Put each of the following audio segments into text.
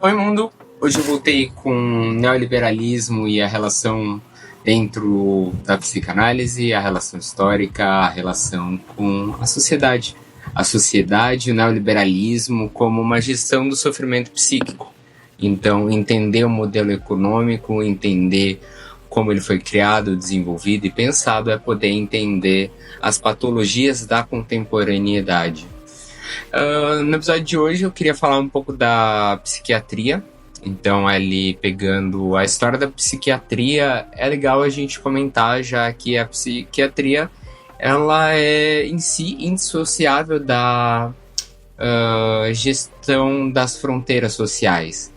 Oi, mundo! Hoje eu voltei com neoliberalismo e a relação dentro da psicanálise, a relação histórica, a relação com a sociedade. A sociedade e o neoliberalismo como uma gestão do sofrimento psíquico. Então, entender o modelo econômico, entender como ele foi criado, desenvolvido e pensado é poder entender as patologias da contemporaneidade. No episódio de hoje eu queria falar um pouco da psiquiatria. Então, ali pegando a história da psiquiatria, é legal a gente comentar, já que a psiquiatria ela é em si indissociável da gestão das fronteiras sociais.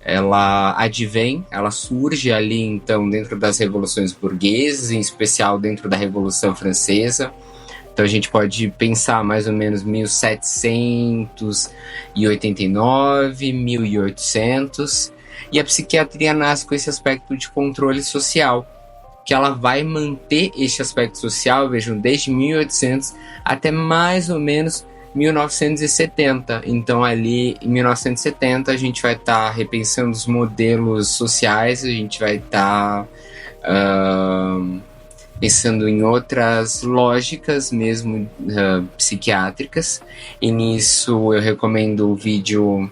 Ela advém, ela surge ali então dentro das revoluções burguesas, em especial dentro da Revolução Francesa. Então a gente pode pensar mais ou menos 1789, 1800, e a psiquiatria nasce com esse aspecto de controle social, que ela vai manter este aspecto social, vejam, desde 1800 até mais ou menos 1970. Então ali em 1970 a gente vai estar repensando os modelos sociais, a gente vai estar pensando em outras lógicas mesmo psiquiátricas, e nisso eu recomendo o vídeo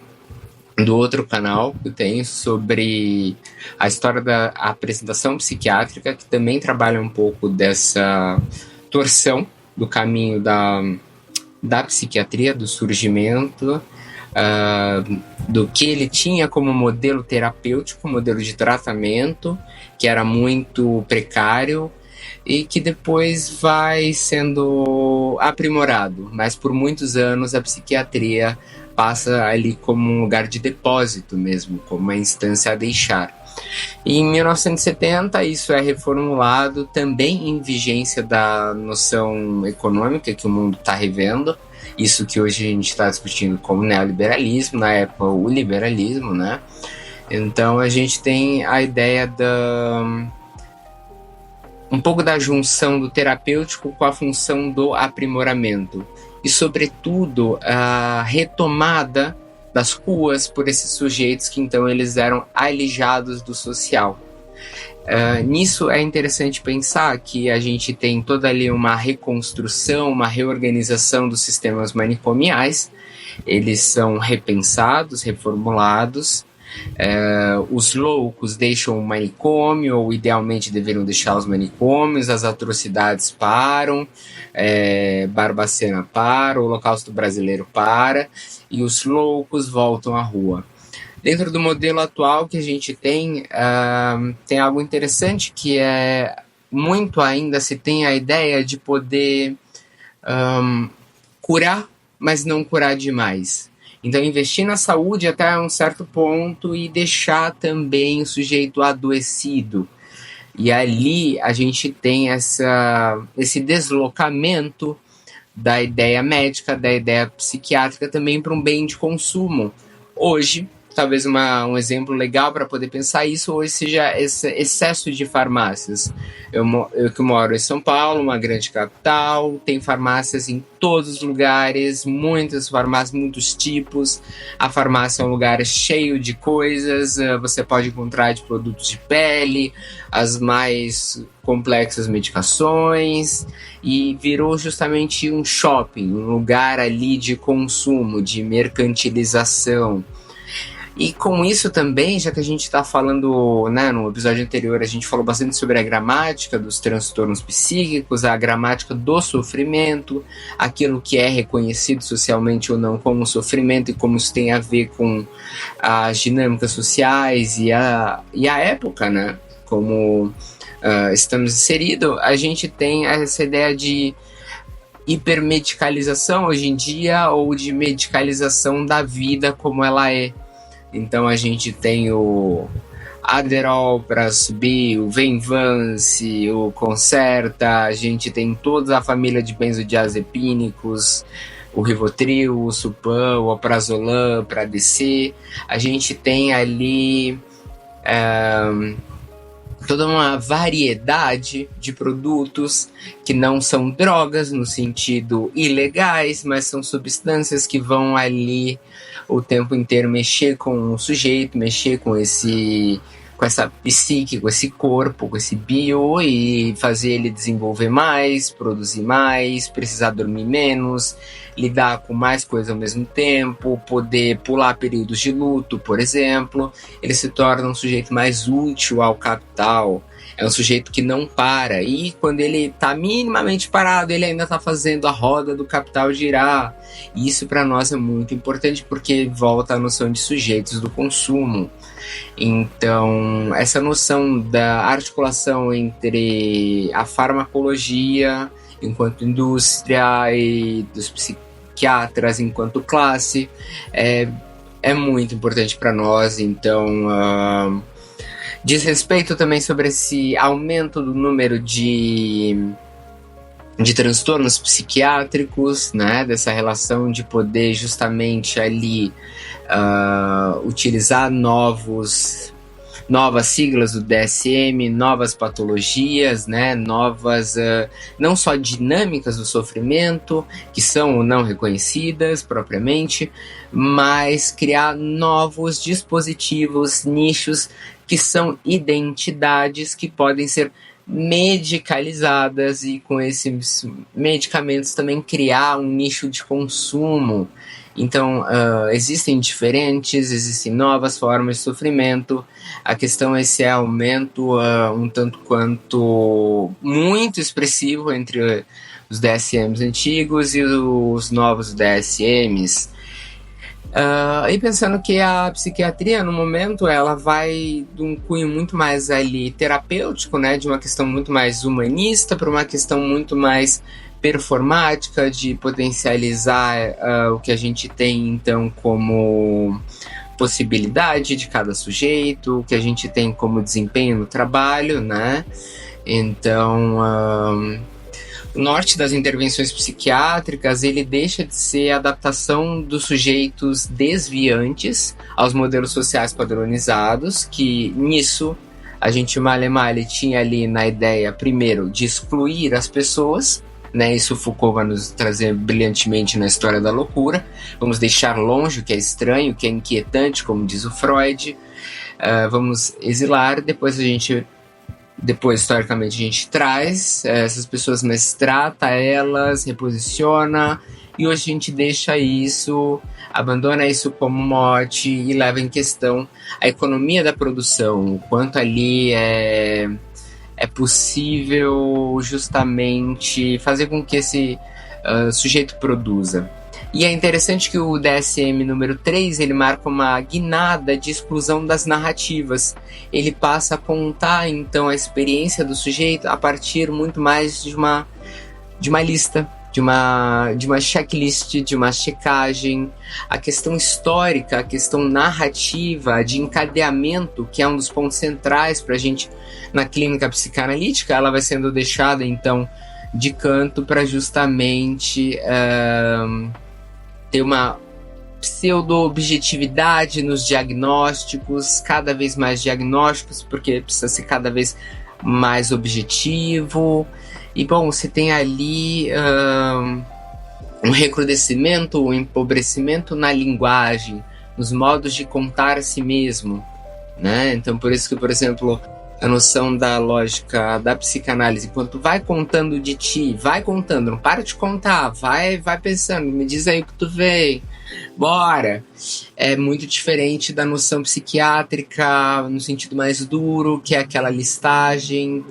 do outro canal que eu tenho sobre a história da apresentação psiquiátrica, que também trabalha um pouco dessa torção do caminho da psiquiatria, do surgimento, do que ele tinha como modelo terapêutico, modelo de tratamento, que era muito precário, e que depois vai sendo aprimorado. Mas por muitos anos a psiquiatria passa ali como um lugar de depósito mesmo, como uma instância a deixar. E em 1970 isso é reformulado também em vigência da noção econômica que o mundo está revendo, isso que hoje a gente está discutindo como neoliberalismo, na época o liberalismo, né? Então a gente tem a ideia um pouco da junção do terapêutico com a função do aprimoramento. E, sobretudo, a retomada das ruas por esses sujeitos que, então, eles eram alijados do social. Nisso é interessante pensar que a gente tem toda ali uma reconstrução, uma reorganização dos sistemas manicomiais. Eles são repensados, reformulados. Os loucos deixam o manicômio, ou idealmente deveriam deixar os manicômios, as atrocidades param, Barbacena para, o Holocausto Brasileiro para, e os loucos voltam à rua. Dentro do modelo atual que a gente tem algo interessante, que é muito ainda se tem a ideia de poder curar, mas não curar demais. Então, investir na saúde até um certo ponto e deixar também o sujeito adoecido. E ali a gente tem esse deslocamento da ideia médica, da ideia psiquiátrica também para um bem de consumo. Hoje, talvez um exemplo legal para poder pensar isso hoje seja esse excesso de farmácias. Eu que moro em São Paulo, uma grande capital, tem farmácias em todos os lugares, muitas farmácias, muitos tipos. A farmácia é um lugar cheio de coisas, você pode encontrar de produtos de pele, as mais complexas medicações, e virou justamente um shopping, um lugar ali de consumo, de mercantilização. E com isso também, já que a gente está falando, né, no episódio anterior, a gente falou bastante sobre a gramática dos transtornos psíquicos, a gramática do sofrimento, aquilo que é reconhecido socialmente ou não como sofrimento e como isso tem a ver com as dinâmicas sociais e a época, né, como estamos inseridos. A gente tem essa ideia de hipermedicalização hoje em dia, ou de medicalização da vida como ela é. Então a gente tem o Adderall para subir, o Venvance, o Concerta, a gente tem toda a família de benzodiazepínicos, o Rivotril, o Supan, o Alprazolam para descer. A gente tem ali toda uma variedade de produtos que não são drogas no sentido ilegais, mas são substâncias que vão ali o tempo inteiro mexer com o sujeito, mexer com essa psique, com esse corpo, com esse bio, e fazer ele desenvolver mais, produzir mais, precisar dormir menos, lidar com mais coisas ao mesmo tempo, poder pular períodos de luto, por exemplo. Ele se torna um sujeito mais útil ao capital. É um sujeito que não para, e quando ele está minimamente parado, ele ainda está fazendo a roda do capital girar. E isso para nós é muito importante, porque volta à noção de sujeitos do consumo. Então, essa noção da articulação entre a farmacologia enquanto indústria e dos psiquiatras enquanto classe é muito importante para nós. Então, diz respeito também sobre esse aumento do número de transtornos psiquiátricos, né, dessa relação de poder justamente ali utilizar novas siglas do DSM, novas patologias, né, novas não só dinâmicas do sofrimento, que são ou não reconhecidas propriamente, mas criar novos dispositivos, nichos, que são identidades que podem ser medicalizadas, e com esses medicamentos também criar um nicho de consumo. Então, existem novas formas de sofrimento. A questão é esse aumento um tanto quanto muito expressivo entre os DSMs antigos e os novos DSMs. E pensando que a psiquiatria, no momento, ela vai de um cunho muito mais ali terapêutico, né, de uma questão muito mais humanista para uma questão muito mais performática, de potencializar o que a gente tem, então, como possibilidade de cada sujeito, o que a gente tem como desempenho no trabalho, né? Então, o norte das intervenções psiquiátricas, ele deixa de ser a adaptação dos sujeitos desviantes aos modelos sociais padronizados, que nisso a gente male tinha ali na ideia, primeiro, de excluir as pessoas, né? Isso Foucault vai nos trazer brilhantemente na História da Loucura. Vamos deixar longe o que é estranho, o que é inquietante, como diz o Freud. Vamos exilar, depois, historicamente, a gente traz essas pessoas, mas trata elas, reposiciona, e hoje a gente deixa isso, abandona isso como mote e leva em questão a economia da produção, o quanto ali é possível justamente fazer com que esse sujeito produza. E é interessante que o DSM número 3, ele marca uma guinada de exclusão das narrativas. Ele passa a contar, então, a experiência do sujeito a partir muito mais de uma lista, de uma checklist, de uma checagem. A questão histórica, a questão narrativa, de encadeamento, que é um dos pontos centrais para a gente na clínica psicanalítica, ela vai sendo deixada, então, de canto para justamente ter uma pseudo-objetividade nos diagnósticos, cada vez mais diagnósticos, porque precisa ser cada vez mais objetivo. E, bom, você tem ali um recrudescimento, um empobrecimento na linguagem, nos modos de contar a si mesmo, né? Então, por isso que, por exemplo, a noção da lógica da psicanálise, enquanto vai contando de ti, vai contando, não para de contar, vai pensando, me diz aí o que tu vê, bora. É muito diferente da noção psiquiátrica no sentido mais duro, que é aquela listagem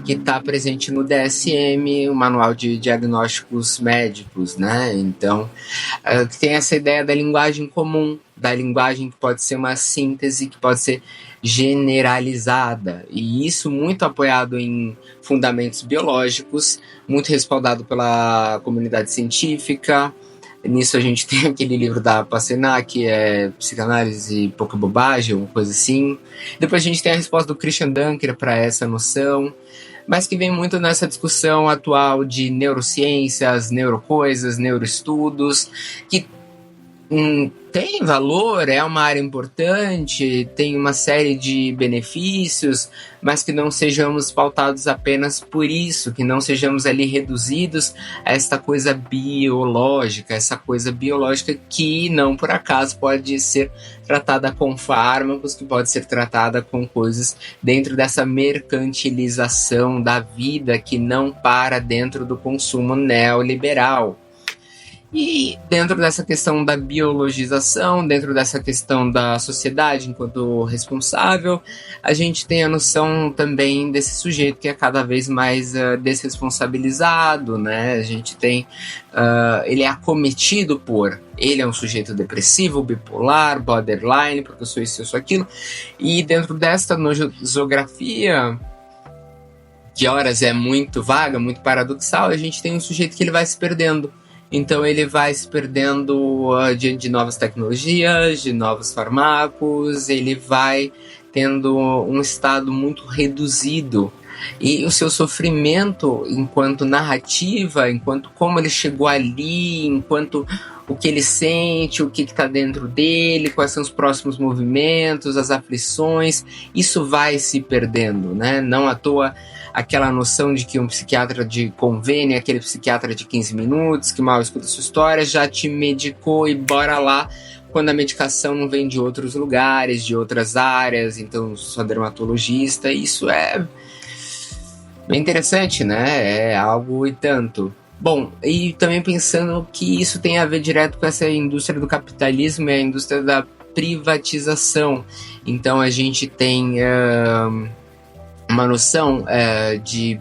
que está presente no DSM, o Manual de Diagnósticos Médicos, né? Então, tem essa ideia da linguagem comum, da linguagem que pode ser uma síntese, que pode ser generalizada, e isso muito apoiado em fundamentos biológicos, muito respaldado pela comunidade científica. Nisso a gente tem aquele livro da Passenac, que é Psicanálise e Pouca Bobagem, uma coisa assim. Depois a gente tem a resposta do Christian Dunker para essa noção, mas que vem muito nessa discussão atual de neurociências, neurocoisas, neuroestudos, que tem valor, é uma área importante, tem uma série de benefícios, mas que não sejamos pautados apenas por isso, que não sejamos ali reduzidos a esta coisa biológica, essa coisa biológica que não por acaso pode ser tratada com fármacos, que pode ser tratada com coisas dentro dessa mercantilização da vida que não para dentro do consumo neoliberal. E dentro dessa questão da biologização, dentro dessa questão da sociedade enquanto responsável, a gente tem a noção também desse sujeito que é cada vez mais desresponsabilizado, né? A gente tem, ele é acometido por, ele é um sujeito depressivo, bipolar, borderline, porque eu sou isso, eu sou aquilo, e dentro desta nosografia, que horas é muito vaga, muito paradoxal, a gente tem um sujeito que ele vai se perdendo. Então ele vai se perdendo diante de novas tecnologias, de novos fármacos, ele vai tendo um estado muito reduzido. E o seu sofrimento enquanto narrativa, enquanto como ele chegou ali, enquanto o que ele sente, o que está dentro dele, quais são os próximos movimentos, as aflições, isso vai se perdendo, né? Não à toa aquela noção de que um psiquiatra de convênio é aquele psiquiatra de 15 minutos, que mal escuta sua história, já te medicou e bora lá, quando a medicação não vem de outros lugares, de outras áreas, então sou dermatologista, isso é bem interessante, né? É algo e tanto. Bom, e também pensando que isso tem a ver direto com essa indústria do capitalismo e a indústria da privatização. Então a gente tem uma noção de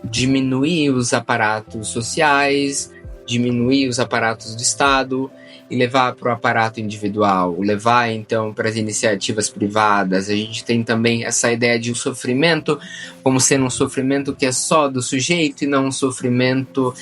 diminuir os aparatos sociais, diminuir os aparatos do Estado e levar para o aparato individual, levar então para as iniciativas privadas. A gente tem também essa ideia de um sofrimento como sendo um sofrimento que é só do sujeito e não um sofrimento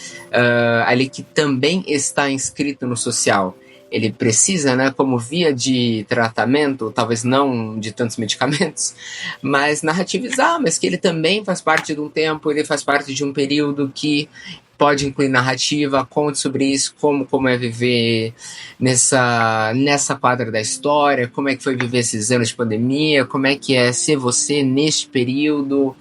ali que também está inscrito no social. Ele precisa, né, como via de tratamento, talvez não de tantos medicamentos, mas narrativizar, mas que ele também faz parte de um tempo, ele faz parte de um período que pode incluir narrativa, conte sobre isso, como é viver nessa quadra da história, como é que foi viver esses anos de pandemia, como é que é ser você neste período.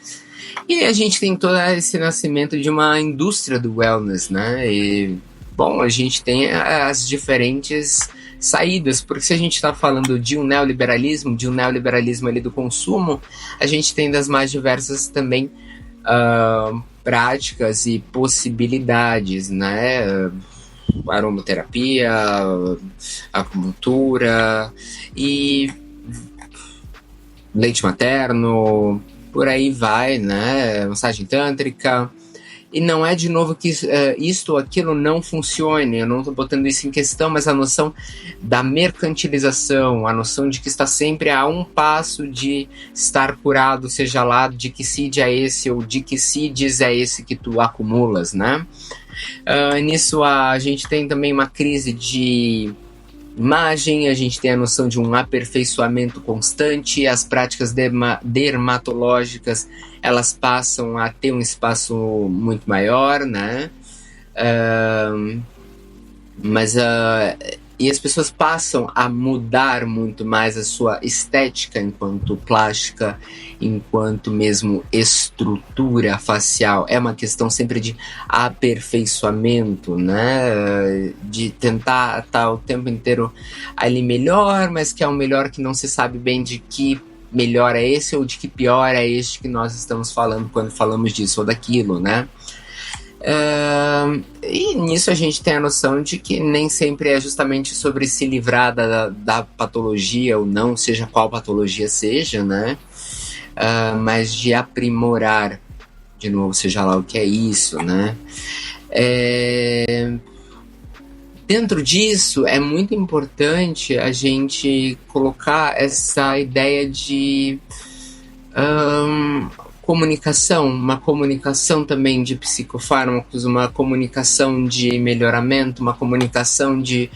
E a gente tem todo esse nascimento de uma indústria do wellness, né? E, bom, a gente tem as diferentes saídas, porque se a gente está falando de um neoliberalismo ali do consumo, a gente tem das mais diversas também práticas e possibilidades, né? Aromaterapia, acupuntura e leite materno, por aí vai, né? Massagem tântrica. E não é de novo que isto ou aquilo não funcione, eu não estou botando isso em questão, mas a noção da mercantilização, a noção de que está sempre a um passo de estar curado, seja lá de que seed é esse ou de que seeds é esse que tu acumulas, né? Nisso a gente tem também uma crise de imagem, a gente tem a noção de um aperfeiçoamento constante, as práticas dermatológicas elas passam a ter um espaço muito maior, né? E as pessoas passam a mudar muito mais a sua estética enquanto plástica, enquanto mesmo estrutura facial. É uma questão sempre de aperfeiçoamento, né? De tentar estar o tempo inteiro ali melhor, mas que é um melhor que não se sabe bem de que melhor é esse ou de que pior é este que nós estamos falando quando falamos disso ou daquilo, né? E nisso a gente tem a noção de que nem sempre é justamente sobre se livrar da patologia ou não, seja qual patologia seja, né? Mas de aprimorar, de novo, seja lá o que é isso, né? Dentro disso é muito importante a gente colocar essa ideia de comunicação, uma comunicação também de psicofármacos, uma comunicação de melhoramento, uma comunicação de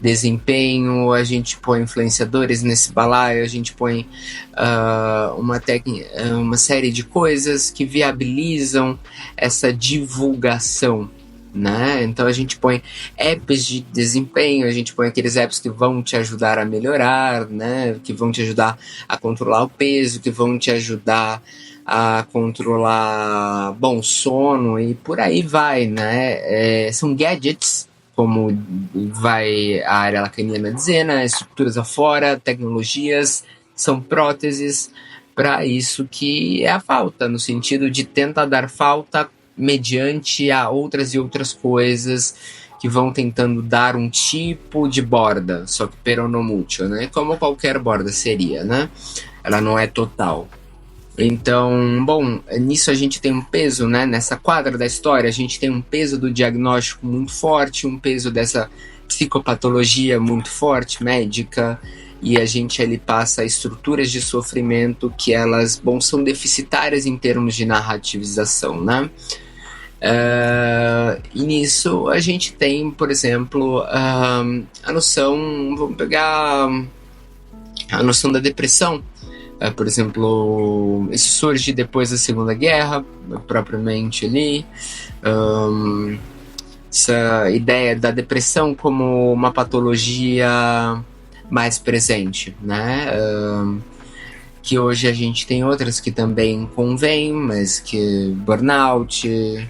desempenho. A gente põe influenciadores nesse balaio, a gente põe uma série de coisas que viabilizam essa divulgação, né? Então a gente põe apps de desempenho, a gente põe aqueles apps que vão te ajudar a melhorar, né? Que vão te ajudar a controlar o peso, que vão te ajudar a controlar, bom, sono e por aí vai, né? São gadgets, como vai a área lacaniana dizer, né? Estruturas afora, tecnologias, são próteses para isso que é a falta, no sentido de tentar dar falta mediante a outras e outras coisas que vão tentando dar um tipo de borda, só que peronomútil, né? Como qualquer borda seria, né? Ela não é total. Então, bom, nisso a gente tem um peso, né? Nessa quadra da história, a gente tem um peso do diagnóstico muito forte, um peso dessa psicopatologia muito forte, médica, e a gente ali passa estruturas de sofrimento que elas, bom, são deficitárias em termos de narrativização, né? E nisso a gente tem, por exemplo, a noção, vamos pegar a noção da depressão. Por exemplo, isso surge depois da Segunda Guerra, propriamente ali. Essa ideia da depressão como uma patologia mais presente, né? Que hoje a gente tem outras que também convêm, mas que burnout.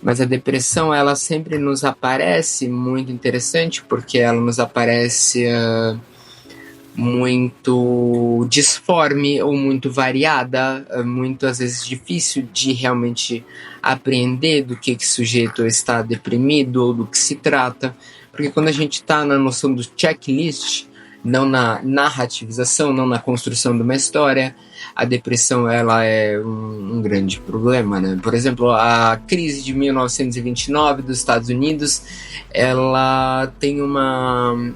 Mas a depressão, ela sempre nos aparece muito interessante, porque ela nos aparece muito disforme ou muito variada, muito às vezes difícil de realmente apreender do que o sujeito está deprimido ou do que se trata, porque quando a gente está na noção do checklist, não na narrativização, não na construção de uma história, a depressão ela é um grande problema, né? Por exemplo, a crise de 1929 dos Estados Unidos, ela tem uma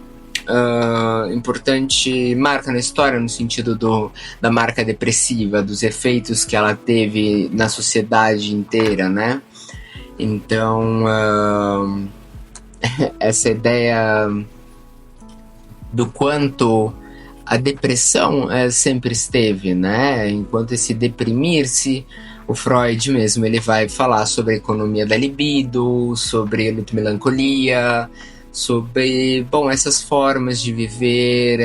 importante marca na história, no sentido da marca depressiva, dos efeitos que ela teve na sociedade inteira, né? Então, essa ideia do quanto a depressão sempre esteve, né? Enquanto esse deprimir-se, o Freud mesmo ele vai falar sobre a economia da libido, sobre a luta e melancolia, sobre, bom, essas formas de viver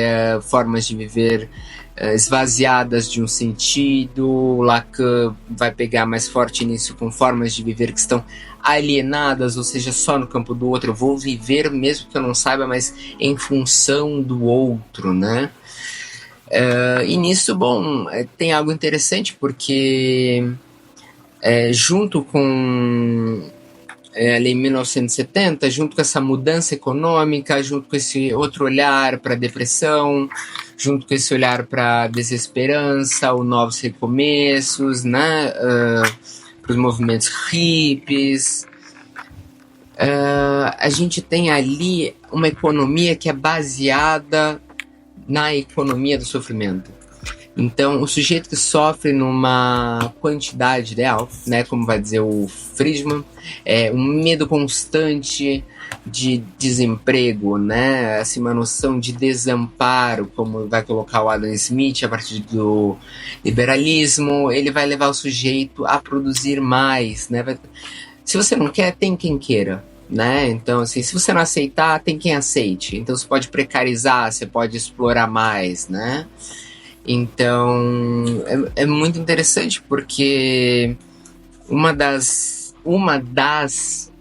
esvaziadas de um sentido. Lacan vai pegar mais forte nisso com formas de viver que estão alienadas, ou seja, só no campo do outro. Eu vou viver mesmo que eu não saiba, mas em função do outro, né? E nisso, bom, tem algo interessante, porque junto com ali em 1970, junto com essa mudança econômica, junto com esse outro olhar para a depressão, junto com esse olhar para a desesperança, os novos recomeços, né, para os movimentos hippies, a gente tem ali uma economia que é baseada na economia do sofrimento. Então, o sujeito que sofre numa quantidade ideal, né, como vai dizer o Friedman, um medo constante de desemprego, né, assim, uma noção de desamparo, como vai colocar o Adam Smith a partir do liberalismo, ele vai levar o sujeito a produzir mais, né? Se você não quer, tem quem queira, né? Então, assim, se você não aceitar, tem quem aceite. Então, você pode precarizar, você pode explorar mais, né? Então, é muito interessante, porque uma das,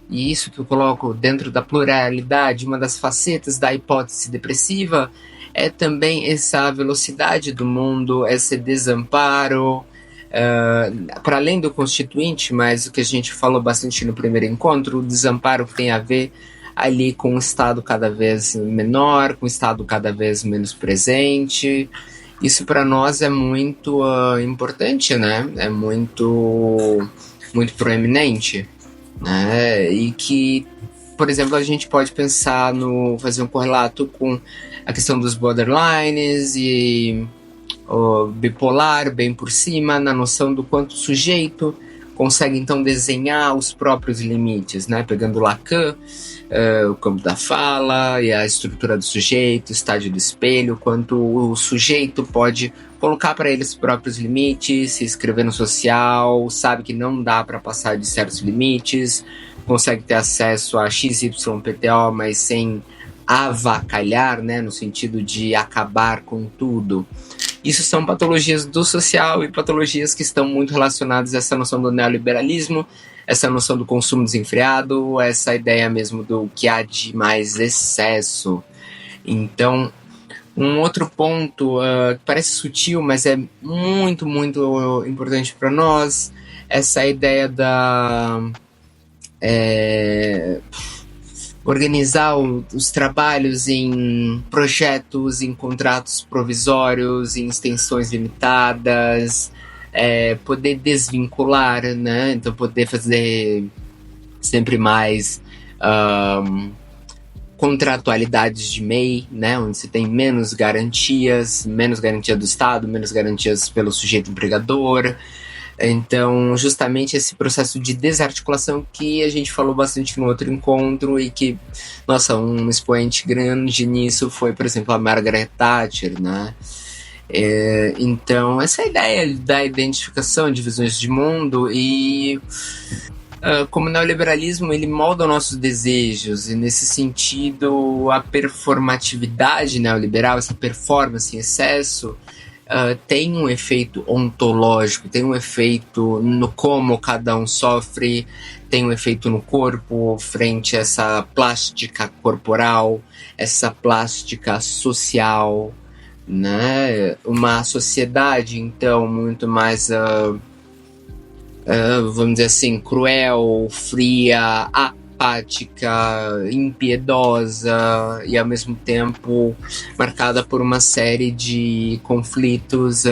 e isso que eu coloco dentro da pluralidade, uma das facetas da hipótese depressiva é também essa velocidade do mundo, esse desamparo, para além do constituinte, mas o que a gente falou bastante no primeiro encontro, o desamparo que tem a ver ali com um estado cada vez menor, com um estado cada vez menos presente. Isso para nós é muito importante, né? É muito proeminente, né? E que, por exemplo, a gente pode pensar fazer um correlato com a questão dos borderlines e o bipolar bem por cima, na noção do quanto o sujeito consegue então desenhar os próprios limites, né? Pegando Lacan, o campo da fala e a estrutura do sujeito, o estádio do espelho, quanto o sujeito pode colocar para ele os próprios limites, se inscrever no social, sabe que não dá para passar de certos limites, consegue ter acesso a XYPTO, mas sem avacalhar, né, no sentido de acabar com tudo. Isso são patologias do social e patologias que estão muito relacionadas a essa noção do neoliberalismo, essa noção do consumo desenfreado, essa ideia mesmo do que há de mais excesso. Então, um outro ponto que parece sutil, mas é muito, muito importante para nós, essa ideia da organizar os trabalhos em projetos, em contratos provisórios, em extensões limitadas, poder desvincular, né? Então poder fazer sempre mais contratualidades de MEI, né? Onde se tem menos garantias do Estado, menos garantias pelo sujeito empregador. Então, justamente esse processo de desarticulação que a gente falou bastante no outro encontro e que, nossa, um expoente grande nisso foi, por exemplo, a Margaret Thatcher, né? Então, essa ideia da identificação de visões de mundo e como o neoliberalismo ele molda nossos desejos e nesse sentido a performatividade neoliberal, essa performance em excesso, tem um efeito ontológico, tem um efeito no como cada um sofre, tem um efeito no corpo frente a essa plástica corporal, essa plástica social, né? Uma sociedade, então, muito mais, vamos dizer assim, cruel, fria, apática, impiedosa e ao mesmo tempo marcada por uma série de conflitos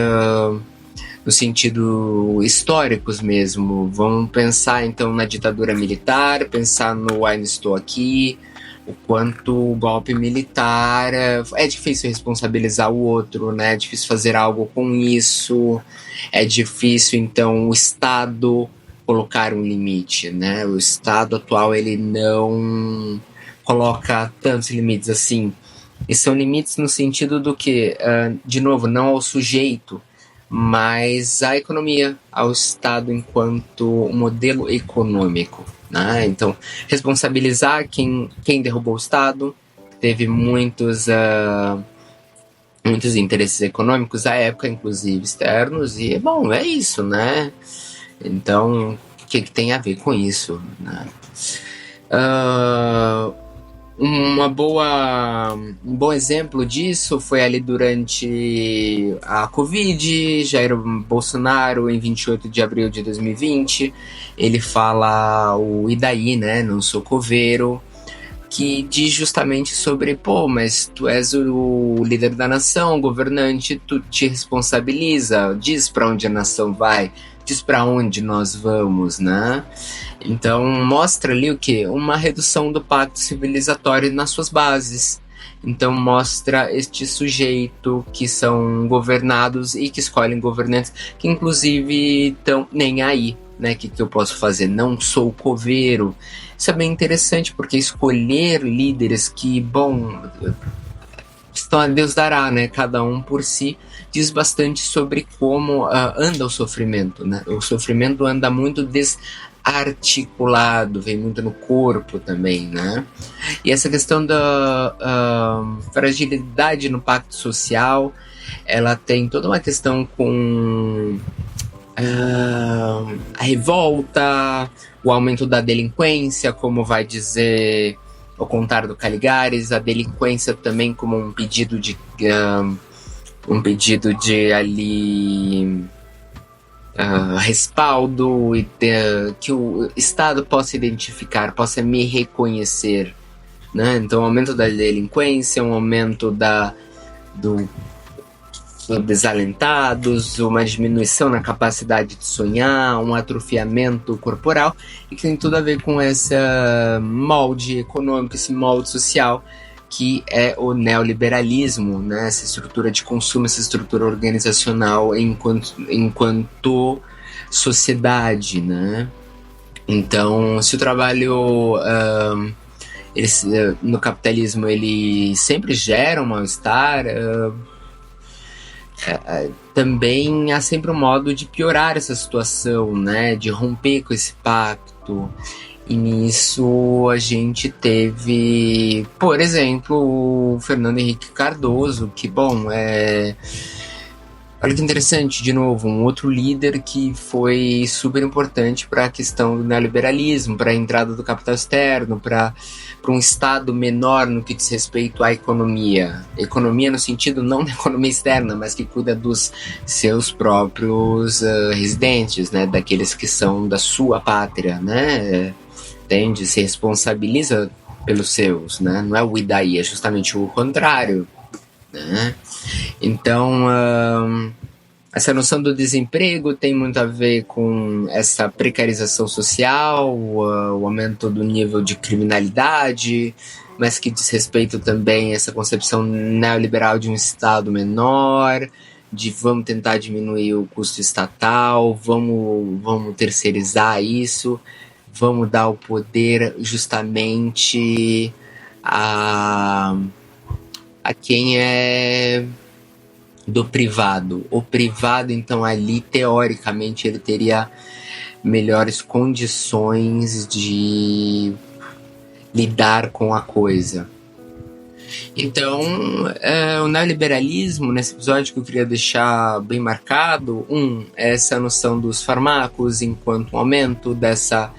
no sentido históricos mesmo. Vamos pensar então na ditadura militar, pensar no Ainda Estou Aqui, o quanto o golpe militar é difícil responsabilizar o outro, né? É difícil fazer algo com isso, é difícil então o Estado colocar um limite, né? O Estado atual ele não coloca tantos limites assim. E são limites no sentido do que, de novo, não ao sujeito, mas à economia, ao Estado enquanto modelo econômico, né? Então, responsabilizar quem derrubou o Estado, teve muitos interesses econômicos à época, inclusive externos, e, bom, é isso, né? Então, o que tem a ver com isso, né? Um bom exemplo disso foi ali durante a Covid, Jair Bolsonaro, em 28 de abril de 2020, ele fala o "e daí, né, não sou coveiro", que diz justamente sobre, mas tu és o líder da nação, o governante, tu te responsabiliza, diz para onde a nação vai, diz para onde nós vamos, né? Então mostra ali o quê? Uma redução do pacto civilizatório nas suas bases. Então mostra este sujeito que são governados e que escolhem governantes que inclusive estão nem aí, né? Que eu posso fazer? Não sou coveiro. Isso é bem interessante porque escolher líderes que, estão a Deus dará, né? Cada um por si, diz bastante sobre como anda o sofrimento, né? O sofrimento anda muito desarticulado, vem muito no corpo também, né? E essa questão da fragilidade no pacto social, ela tem toda uma questão com a revolta, o aumento da delinquência, como vai dizer o Contar do Caligares, a delinquência também como um pedido de ali respaldo e que o Estado possa identificar, possa me reconhecer, né? Então, um aumento da delinquência, um aumento do desalentados, uma diminuição na capacidade de sonhar, um atrofiamento corporal, e que tem tudo a ver com esse molde econômico, esse molde social que é o neoliberalismo, né? Essa estrutura de consumo, essa estrutura organizacional enquanto sociedade, né? Então, se o trabalho no capitalismo ele sempre gera um mal-estar, também há sempre um modo de piorar essa situação, né? De romper com esse pacto. E nisso a gente teve, por exemplo, o Fernando Henrique Cardoso, que, bom, olha que interessante, de novo, um outro líder que foi super importante para a questão do neoliberalismo, para a entrada do capital externo, para um Estado menor no que diz respeito à economia. Economia no sentido não da economia externa, mas que cuida dos seus próprios residentes, né, daqueles que são da sua pátria, né, entende? Se responsabiliza pelos seus, né, não é o e daí, é justamente o contrário, né? Então, essa noção do desemprego tem muito a ver com essa precarização social, o aumento do nível de criminalidade, mas que diz respeito também a essa concepção neoliberal de um Estado menor, de vamos tentar diminuir o custo estatal, vamos terceirizar isso, vamos dar o poder justamente a quem é do privado. O privado, então, ali, teoricamente, ele teria melhores condições de lidar com a coisa. Então, o neoliberalismo, nesse episódio que eu queria deixar bem marcado, é essa noção dos farmacos enquanto um aumento dessa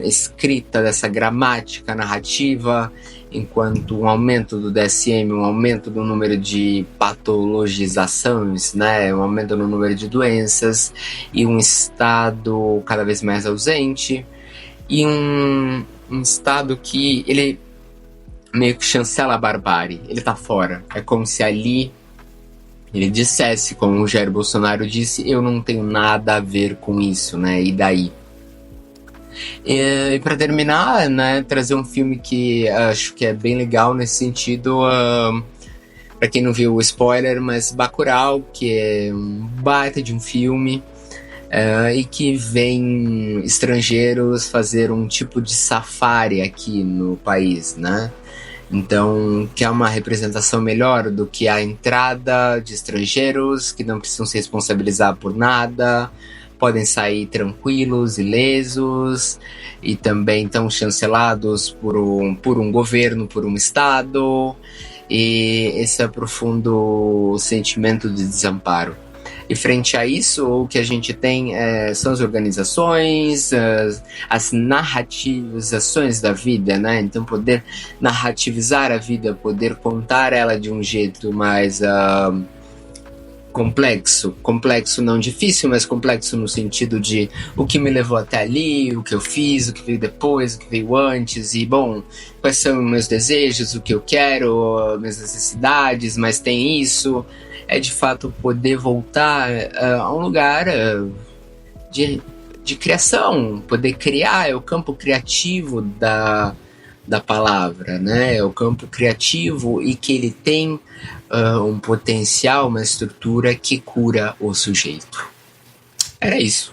escrita, dessa gramática narrativa, enquanto um aumento do DSM, um aumento do número de patologizações, né, um aumento no número de doenças e um Estado cada vez mais ausente e um Estado que ele meio que chancela a barbárie, ele tá fora. É como se ali ele dissesse, como o Jair Bolsonaro disse, eu não tenho nada a ver com isso, né, e daí? E para terminar, né, trazer um filme que acho que é bem legal nesse sentido, para quem não viu o spoiler, mas Bacurau, que é um baita de um filme e que vem estrangeiros fazer um tipo de safari aqui no país, né? Então, que é uma representação melhor do que a entrada de estrangeiros que não precisam se responsabilizar por nada, podem sair tranquilos, ilesos e também estão chancelados por um governo, por um Estado, e esse é profundo sentimento de desamparo. E frente a isso, o que a gente tem são as organizações, as narrativizações da vida, né? Então, poder narrativizar a vida, poder contar ela de um jeito mais complexo não difícil, mas complexo no sentido de o que me levou até ali, o que eu fiz, o que veio depois, o que veio antes, e bom, quais são meus desejos, o que eu quero, minhas necessidades, mas tem isso, é de fato poder voltar a um lugar de criação, poder criar, é o campo criativo da palavra, né? É o campo criativo e que ele tem um potencial, uma estrutura que cura o sujeito. Era isso.